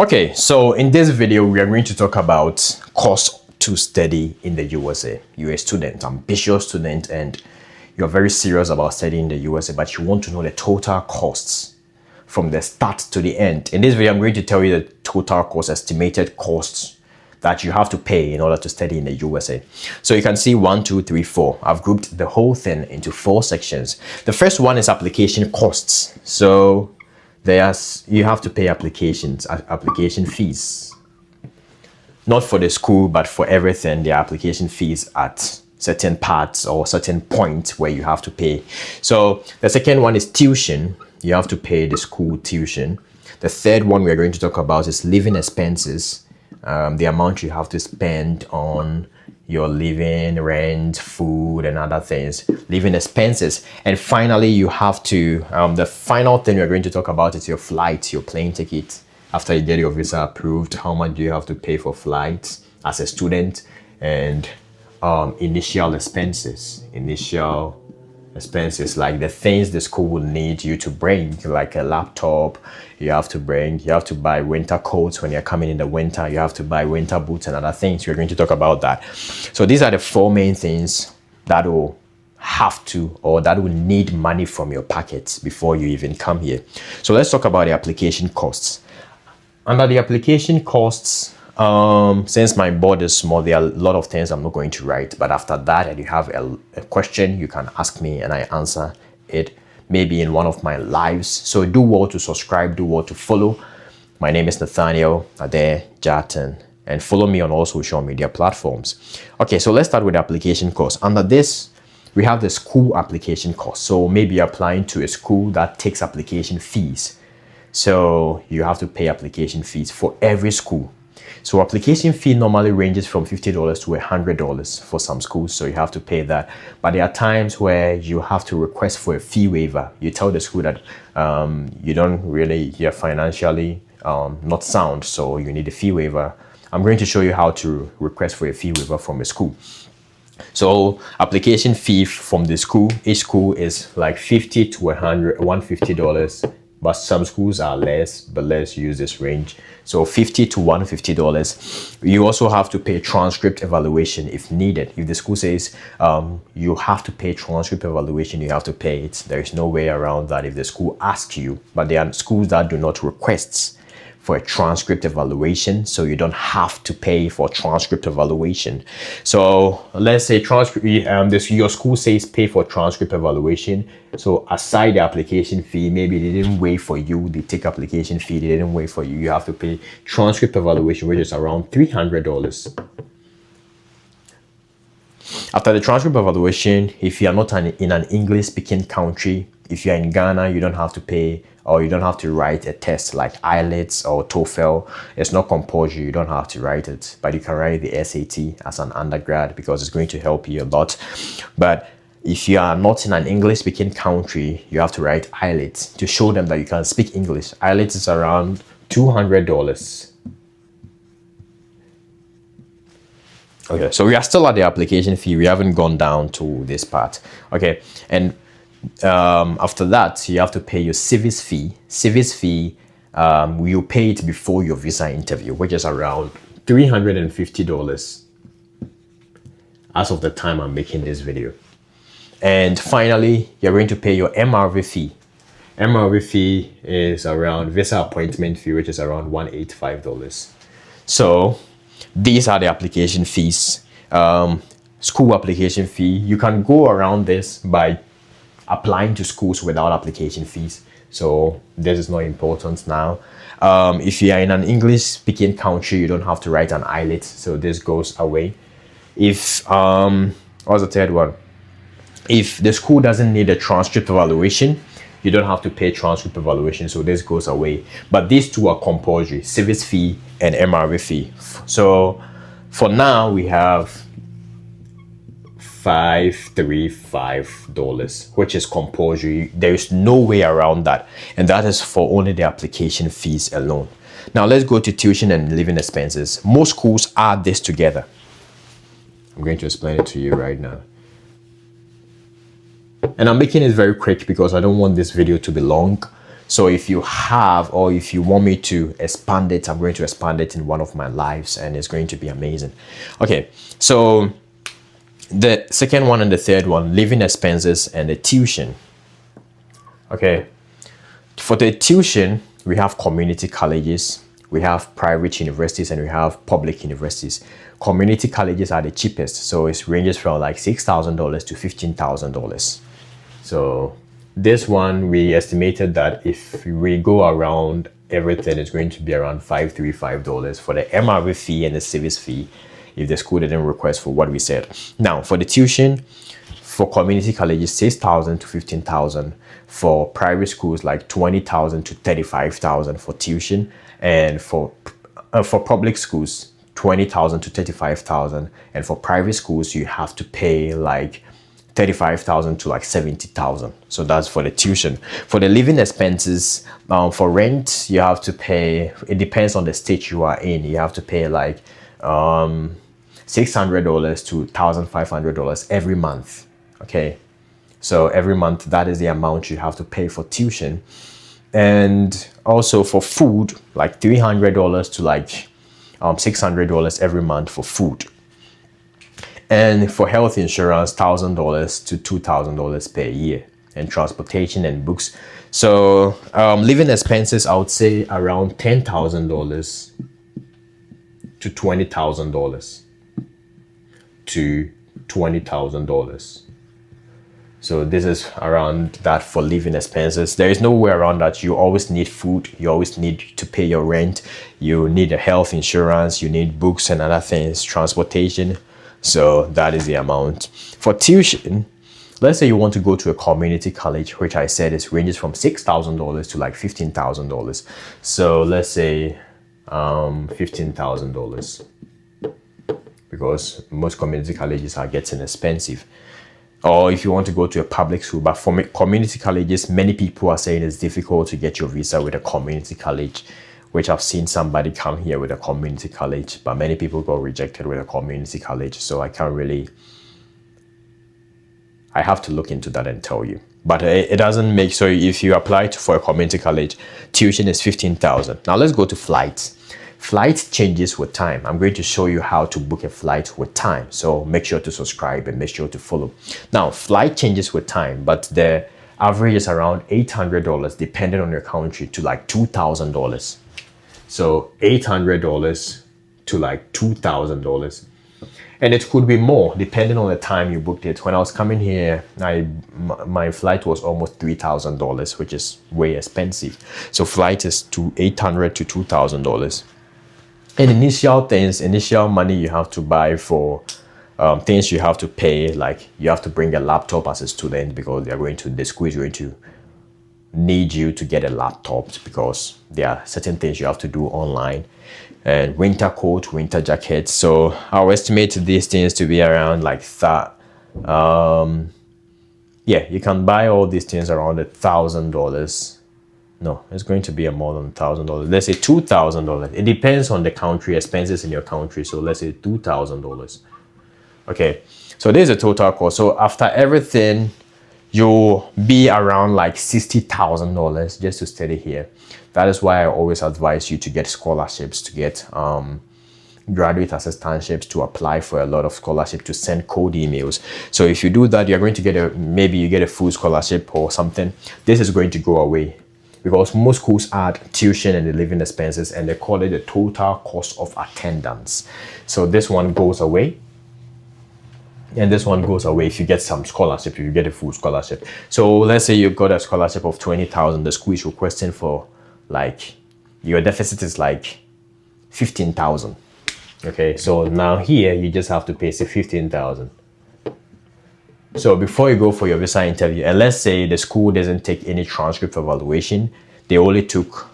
Okay, so in this video, we are going to talk about cost to study in the USA. You're a student, ambitious student, and you're very serious about studying in the USA, but you want to know the total costs from the start to the end. In this video, I'm going to tell you the total cost, estimated costs that you have to pay in order to study in the USA. So you can see 1, 2, 3, 4. I've grouped the whole thing into 4 sections. The first one is application costs. So you have to pay application fees. Not for the school, but for everything. There are application fees at certain parts or certain points where you have to pay. So the second one is tuition. You have to pay the school tuition. The third one we're going to talk about is living expenses. The amount you have to spend on your living, rent, food, and other things, living expenses. And finally, you have to, the final thing we're going to talk about is your flight, your plane ticket. After you get your visa approved, how much do you have to pay for flights as a student? And initial expenses like the things the school will need you to bring, like a laptop. You have to buy winter coats when you're coming in the winter. You have to buy winter boots and other things. We're going to talk about that. So these are the 4 main things that will need money from your pockets before you even come here. So let's talk about the application costs. Under the application costs, since my board is small, there are a lot of things I'm not going to write, but after that, if you have a question, you can ask me and I answer it maybe in one of my lives. So do well to subscribe, do well to follow. My name is Nathaniel Ade Jatan, and follow me on all social media platforms. Okay, so let's start with application costs. Under this, we have the school application cost. So maybe you're applying to a school that takes application fees. So you have to pay application fees for every school. So application fee normally ranges from $50 to $100 for some schools, so you have to pay that. But there are times where you have to request for a fee waiver. You tell the school that you're financially not sound, so you need a fee waiver. I'm going to show you how to request for a fee waiver from a school. So application fee from the school, each school is like $50 to $150. But some schools are less, but let's use this range. So $50 to $150. You also have to pay transcript evaluation if needed. If the school says you have to pay transcript evaluation, you have to pay it. There is no way around that if the school asks you. But there are schools that do not request for a transcript evaluation, so you don't have to pay for transcript evaluation. So let's say your school says pay for transcript evaluation. So aside the application fee, maybe they didn't wait for you, they take application fee, they didn't wait for you, you have to pay transcript evaluation, which is around $300. After the transcript evaluation, if you are not in an English speaking country, if you're in Ghana, you don't have to pay, or you don't have to write a test like IELTS or TOEFL. It's not compulsory, you don't have to write it, but you can write the SAT as an undergrad because it's going to help you a lot. But if you are not in an English speaking country, you have to write IELTS to show them that you can speak English. IELTS is around $200. Okay, so we are still at the application fee. We haven't gone down to this part. Okay, and after that, you have to pay your SEVIS fee. SEVIS fee, you pay it before your visa interview, which is around $350 as of the time I'm making this video. And finally, you're going to pay your MRV fee. MRV fee is around visa appointment fee, which is around $185. So these are the application fees. School application fee, you can go around this by applying to schools without application fees. So this is not important now. If you are in an English speaking country, you don't have to write an IELTS, so this goes away. If what's the third one? If the school doesn't need a transcript evaluation, you don't have to pay transcript evaluation, so this goes away. But these two are compulsory, SEVIS fee and MRV fee. So for now, we have $535, which is compulsory. There is no way around that, and that is for only the application fees alone. Now let's go to tuition and living expenses. Most schools add this together. I'm going to explain it to you right now. And I'm making it very quick because I don't want this video to be long. So if you have, or if you want me to expand it, I'm going to expand it in one of my lives, and it's going to be amazing. Okay, so the second one and the third one, living expenses and the tuition. Okay, for the tuition, we have community colleges, we have private universities, and we have public universities. Community colleges are the cheapest, so it ranges from like $6,000 to $15,000. So this one, we estimated that if we go around everything, it's going to be around $535 for the MRV fee and the SEVIS fee if the school didn't request for what we said. Now, for the tuition, for community colleges, $6,000 to $15,000. For private schools, like $20,000 to $35,000 for tuition, and for public schools, $20,000 to $35,000, and for private schools, you have to pay like $35,000 to like $70,000. So that's for the tuition. For the living expenses, for rent, you have to pay. It depends on the state you are in. You have to pay like $600 to $1,500 every month. Okay, so every month, that is the amount you have to pay for tuition. And also for food, like $300 to like $600 every month for food. And for health insurance, $1,000 to $2,000 per year. And transportation and books. So living expenses, I would say around $10,000 to $20,000 to $20,000. So this is around that for living expenses. There is no way around that. You always need food. You always need to pay your rent. You need a health insurance. You need books and other things, transportation. So that is the amount. For tuition, let's say you want to go to a community college, which I said is ranges from $6,000 to like $15,000. So let's say $15,000, because most community colleges are getting expensive. Or if you want to go to a public school, but for community colleges, many people are saying it's difficult to get your visa with a community college, which I've seen somebody come here with a community college, but many people got rejected with a community college. So I can't really, I have to look into that and tell you. But it doesn't make, so if you apply for a community college, tuition is $15,000. Now let's go to flights. Flight changes with time. I'm going to show you how to book a flight with time. So make sure to subscribe and make sure to follow. Now, flight changes with time, but the average is around $800, depending on your country, to like $2,000. So $800 to like $2,000. And it could be more depending on the time you booked it. When I was coming here, my flight was almost $3,000, which is way expensive. So flight is $800 to $2,000. And initial money you have to buy for things you have to pay, like you have to bring a laptop as a student because the school is going to need you to get a laptop because there are certain things you have to do online. And winter coat, winter jacket. So I'll estimate these things to be around like that. Yeah, you can buy all these things around $1,000. No, it's going to be more than $1,000. Let's say $2,000. It depends on the country, expenses in your country. So let's say $2,000. Okay, so there's a total cost. So after everything, you'll be around like $60,000 just to study here. That is why I always advise you to get scholarships, to get graduate assistantships, to apply for a lot of scholarships, to send code emails. So if you do that, you're going to get maybe you get a full scholarship or something. This is going to go away because most schools add tuition and the living expenses, and they call it the total cost of attendance. So this one goes away. And this one goes away if you get some scholarship, if you get a full scholarship. So let's say you got a scholarship of $20,000, the school is requesting for like, your deficit is like $15,000. Okay, so now here you just have to pay say $15,000. So before you go for your visa interview, and let's say the school doesn't take any transcript evaluation, they only took,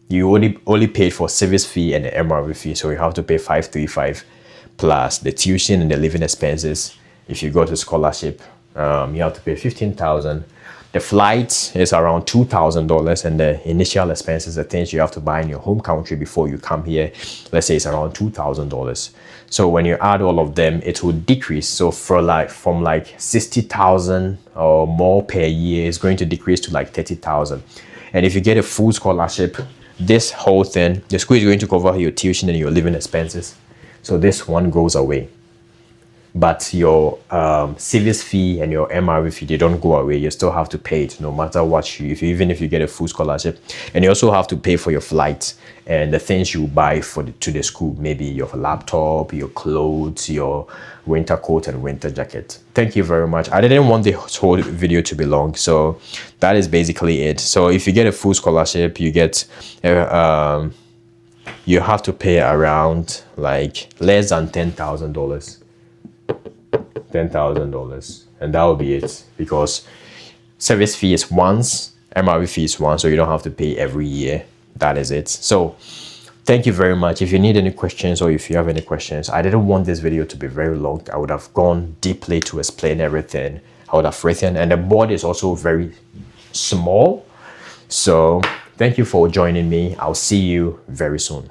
you only paid for service fee and the MRV fee, so you have to pay $535 plus the tuition and the living expenses. If you go to scholarship, you have to pay $15,000. The flight is around $2,000, and the initial expenses, the things you have to buy in your home country before you come here, let's say it's around $2,000. So when you add all of them, it will decrease. So from like $60,000 or more per year, it's going to decrease to like $30,000. And if you get a full scholarship, this whole thing, the school is going to cover your tuition and your living expenses. So this one goes away. But your SEVIS fee and your MRE fee, they don't go away. You still have to pay it no matter what even if you get a full scholarship. And you also have to pay for your flight and the things you buy to the school, maybe your laptop, your clothes, your winter coat and winter jacket. Thank you very much. I didn't want the whole video to be long, so that is basically it. So if you get a full scholarship, you get you have to pay around like less than $10,000. $10,000, and that will be it, because service fee is once, MRE fee is once, so you don't have to pay every year. That is it. So thank you very much. If you need any questions or if you have any questions, I didn't want this video to be very long. I would have gone deeply to explain everything. I would have written, and the board is also very small. So thank you for joining me. I'll see you very soon.